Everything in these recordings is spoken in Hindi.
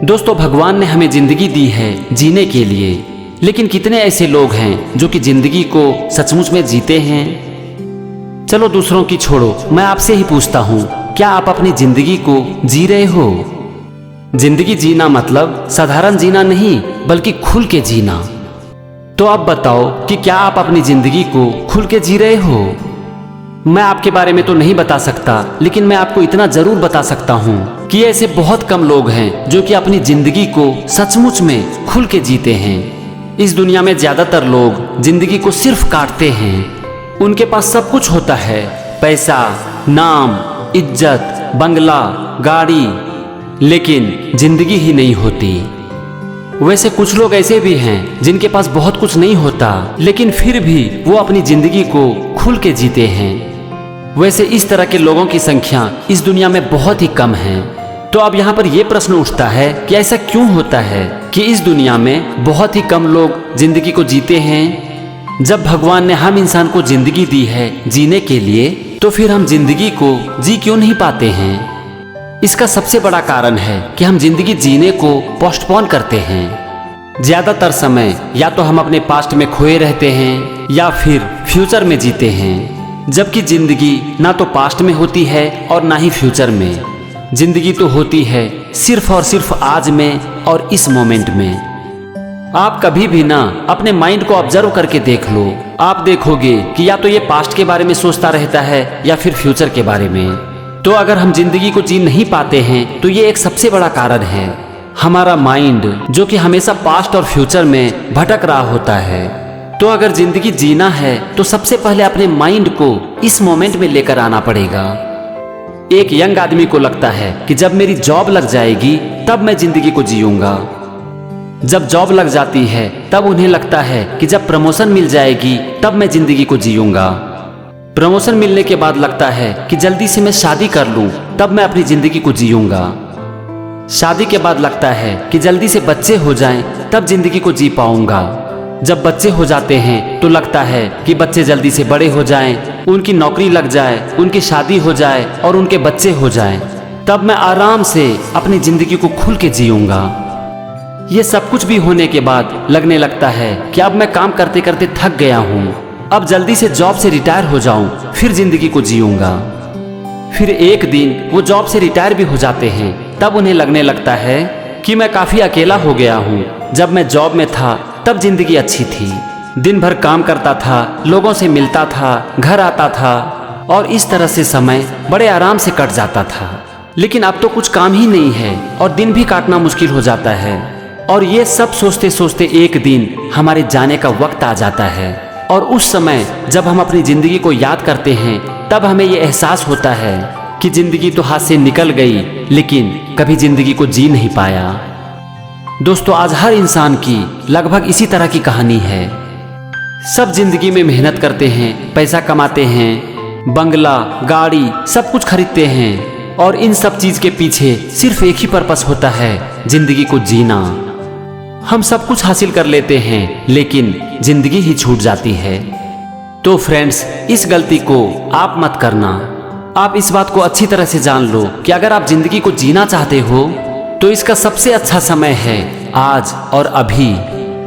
दोस्तों, भगवान ने हमें जिंदगी दी है जीने के लिए, लेकिन कितने ऐसे लोग हैं जो कि जिंदगी को सचमुच में जीते हैं? चलो दूसरों की छोड़ो, मैं आपसे ही पूछता हूँ, क्या आप अपनी जिंदगी को जी रहे हो? जिंदगी जीना मतलब साधारण जीना नहीं, बल्कि खुल के जीना। तो आप बताओ कि क्या आप अपनी जिंदगी को खुल के जी रहे हो? मैं आपके बारे में तो नहीं बता सकता, लेकिन मैं आपको इतना जरूर बता सकता हूँ कि ऐसे बहुत कम लोग हैं जो कि अपनी जिंदगी को सचमुच में खुल के जीते हैं। इस दुनिया में ज्यादातर लोग जिंदगी को सिर्फ काटते हैं। उनके पास सब कुछ होता है, पैसा, नाम, इज्जत, बंगला, गाड़ी, लेकिन जिंदगी ही नहीं होती। वैसे कुछ लोग ऐसे भी हैं जिनके पास बहुत कुछ नहीं होता, लेकिन फिर भी वो अपनी जिंदगी को खुल के जीते हैं। वैसे इस तरह के लोगों की संख्या इस दुनिया में बहुत ही कम है। तो अब यहाँ पर यह प्रश्न उठता है कि ऐसा क्यों होता है कि इस दुनिया में बहुत ही कम लोग जिंदगी को जीते हैं? जब भगवान ने हम इंसान को जिंदगी दी है जीने के लिए, तो फिर हम जिंदगी को जी क्यों नहीं पाते हैं? इसका सबसे बड़ा कारण है कि हम जिंदगी जीने को पोस्टपोन करते हैं। ज्यादातर समय या तो हम अपने पास्ट में खोए रहते हैं या फिर फ्यूचर में जीते हैं, जबकि जिंदगी ना तो पास्ट में होती है और ना ही फ्यूचर में। जिंदगी तो होती है सिर्फ और सिर्फ आज में और इस मोमेंट में। आप कभी भी ना अपने माइंड को ऑब्जर्व करके देख लो, आप देखोगे कि या तो ये पास्ट के बारे में सोचता रहता है या फिर फ्यूचर के बारे में। तो अगर हम जिंदगी को जी नहीं पाते हैं तो ये एक सबसे बड़ा कारण है, हमारा माइंड जो कि हमेशा पास्ट और फ्यूचर में भटक रहा होता है। तो अगर जिंदगी जीना है तो सबसे पहले अपने माइंड को इस मोमेंट में लेकर आना पड़ेगा। एक यंग आदमी को लगता है कि जब मेरी जॉब लग जाएगी तब मैं जिंदगी को जीऊंगा। जब जॉब लग जाती है तब उन्हें लगता है कि जब प्रमोशन मिल जाएगी तब मैं जिंदगी को जीऊंगा। प्रमोशन मिलने के बाद लगता है कि जल्दी से मैं शादी कर लूं तब मैं अपनी जिंदगी को जीऊंगा। शादी के बाद लगता है कि जल्दी से बच्चे हो जाएं तब जिंदगी को जी पाऊंगा। जब बच्चे हो जाते हैं तो लगता है कि बच्चे जल्दी से बड़े हो जाएं, उनकी नौकरी लग जाए, उनकी शादी हो जाए और उनके बच्चे हो जाएं, तब मैं आराम से अपनी जिंदगी को खुल के जीऊंगा। ये सब कुछ भी होने के बाद लगने लगता है कि अब मैं काम करते करते थक गया हूँ, अब जल्दी से जॉब से रिटायर हो जाऊं, फिर जिंदगी को जीऊंगा। फिर एक दिन वो जॉब से रिटायर भी हो जाते हैं, तब उन्हें लगने लगता है कि मैं काफी अकेला हो गया हूँ। जब मैं जॉब में था तब जिंदगी अच्छी थी, दिन भर काम करता था, लोगों से मिलता था, घर आता था और इस तरह से समय बड़े आराम से कट जाता था। लेकिन अब तो कुछ काम ही नहीं है और दिन भी काटना मुश्किल हो जाता है। और ये सब सोचते सोचते एक दिन हमारे जाने का वक्त आ जाता है और उस समय जब हम अपनी जिंदगी को याद करते हैं तब हमें ये एहसास होता है कि जिंदगी तो हाथ से निकल गई, लेकिन कभी जिंदगी को जी नहीं पाया। दोस्तों, आज हर इंसान की लगभग इसी तरह की कहानी है। सब जिंदगी में मेहनत करते हैं, पैसा कमाते हैं, बंगला, गाड़ी सब कुछ खरीदते हैं और इन सब चीज के पीछे सिर्फ एक ही पर्पस होता है, जिंदगी को जीना। हम सब कुछ हासिल कर लेते हैं लेकिन जिंदगी ही छूट जाती है। तो फ्रेंड्स, इस गलती को आप मत करना। आप इस बात को अच्छी तरह से जान लो कि अगर आप जिंदगी को जीना चाहते हो तो इसका सबसे अच्छा समय है आज और अभी,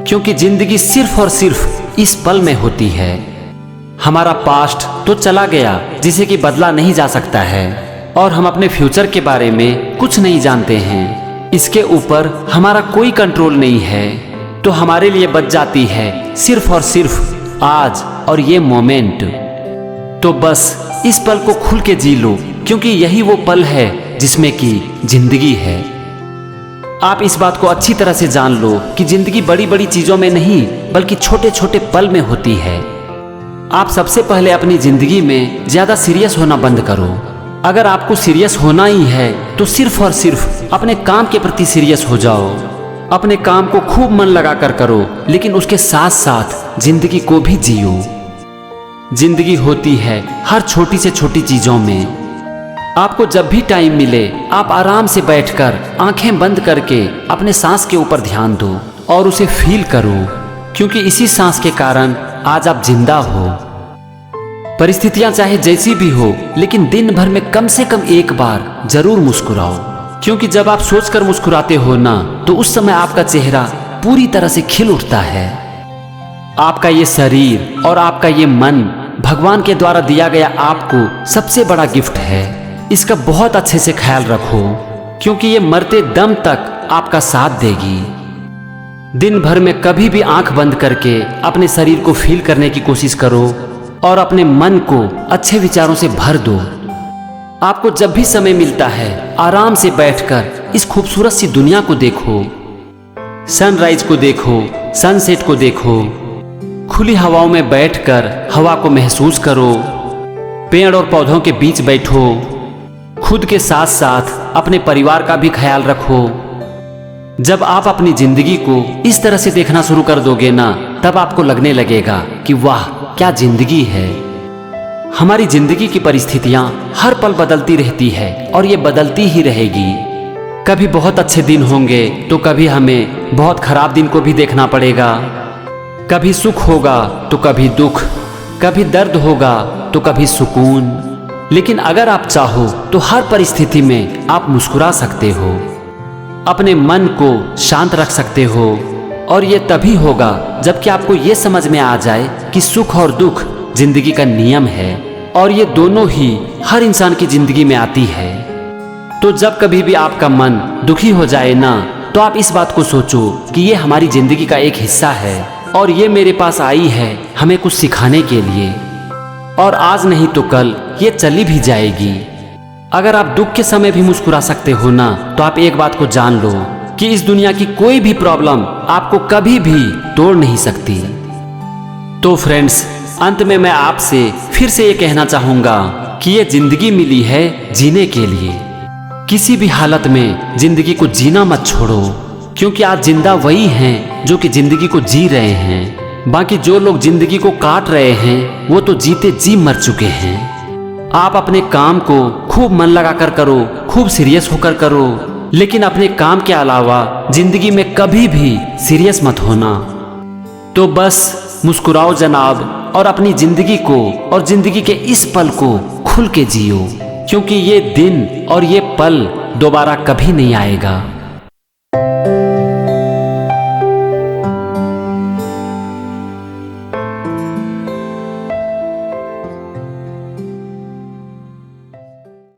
क्योंकि जिंदगी सिर्फ और सिर्फ इस पल में होती है। हमारा पास्ट तो चला गया जिसे कि बदला नहीं जा सकता है और हम अपने फ्यूचर के बारे में कुछ नहीं जानते हैं। इसके ऊपर हमारा कोई कंट्रोल नहीं है। तो हमारे लिए बच जाती है सिर्फ और सिर्फ आज और ये मोमेंट। तो बस इस पल को खुल के जी लो, क्योंकि यही वो पल है जिसमें कि जिंदगी है। आप इस बात को अच्छी तरह से जान लो कि जिंदगी बड़ी बड़ी चीजों में नहीं बल्कि छोटे छोटे पल में होती है। आप सबसे पहले अपनी जिंदगी में ज्यादा सीरियस होना बंद करो। अगर आपको सीरियस होना ही है तो सिर्फ और सिर्फ अपने काम के प्रति सीरियस हो जाओ। अपने काम को खूब मन लगा कर करो, लेकिन उसके साथ साथ जिंदगी को भी जियो। जिंदगी होती है हर छोटी से छोटी चीजों में। आपको जब भी टाइम मिले आप आराम से बैठकर आंखें बंद करके अपने सांस के ऊपर ध्यान दो और उसे फील करो, क्योंकि इसी सांस के कारण आज आप जिंदा हो। परिस्थितियां चाहे जैसी भी हो, लेकिन दिन भर में कम से कम एक बार जरूर मुस्कुराओ, क्योंकि जब आप सोचकर मुस्कुराते हो ना, तो उस समय आपका चेहरा पूरी तरह से खिल उठता है। आपका ये शरीर और आपका ये मन भगवान के द्वारा दिया गया आपको सबसे बड़ा गिफ्ट है। इसका बहुत अच्छे से ख्याल रखो, क्योंकि ये मरते दम तक आपका साथ देगी। दिन भर में कभी भी आंख बंद करके अपने शरीर को फील करने की कोशिश करो और अपने मन को अच्छे विचारों से भर दो। आपको जब भी समय मिलता है आराम से बैठकर इस खूबसूरत सी दुनिया को देखो, सनराइज को देखो, सनसेट को देखो, खुली हवाओं में बैठकर हवा को महसूस करो, पेड़ और पौधों के बीच बैठो, खुद के साथ साथ अपने परिवार का भी ख्याल रखो। जब आप अपनी जिंदगी को इस तरह से देखना शुरू कर दोगे ना, तब आपको लगने लगेगा कि वाह क्या जिंदगी है। हमारी जिंदगी की परिस्थितियां हर पल बदलती रहती है और ये बदलती ही रहेगी। कभी बहुत अच्छे दिन होंगे तो कभी हमें बहुत खराब दिन को भी देखना पड़ेगा। कभी सुख होगा तो कभी दुख, कभी दर्द होगा तो कभी सुकून। लेकिन अगर आप चाहो तो हर परिस्थिति में आप मुस्कुरा सकते हो, अपने मन को शांत रख सकते हो। और ये तभी होगा जबकि आपको ये समझ में आ जाए कि सुख और दुख जिंदगी का नियम है और ये दोनों ही हर इंसान की जिंदगी में आती है। तो जब कभी भी आपका मन दुखी हो जाए ना, तो आप इस बात को सोचो कि ये हमारी जिंदगी का एक हिस्सा है और ये मेरे पास आई है हमें कुछ सिखाने के लिए, और आज नहीं तो कल ये चली भी जाएगी। अगर आप दुख के समय भी मुस्कुरा सकते हो ना, तो आप एक बात को जान लो कि इस दुनिया की कोई भी प्रॉब्लम आपको कभी भी तोड़ नहीं सकती। तो फ्रेंड्स, अंत में मैं आपसे फिर से ये कहना चाहूंगा कि ये जिंदगी मिली है जीने के लिए। किसी भी हालत में जिंदगी को जीना मत छोड़ो, क्योंकि आज जिंदा वही हैं जो कि जिंदगी को जी रहे हैं। बाकी जो लोग जिंदगी को काट रहे हैं वो तो जीते जी मर चुके हैं। आप अपने काम को खूब मन लगाकर करो, खूब सीरियस होकर करो, लेकिन अपने काम के अलावा जिंदगी में कभी भी सीरियस मत होना। तो बस मुस्कुराओ जनाब, और अपनी जिंदगी को और जिंदगी के इस पल को खुल के जियो, क्योंकि ये दिन और ये पल दोबारा कभी नहीं आएगा।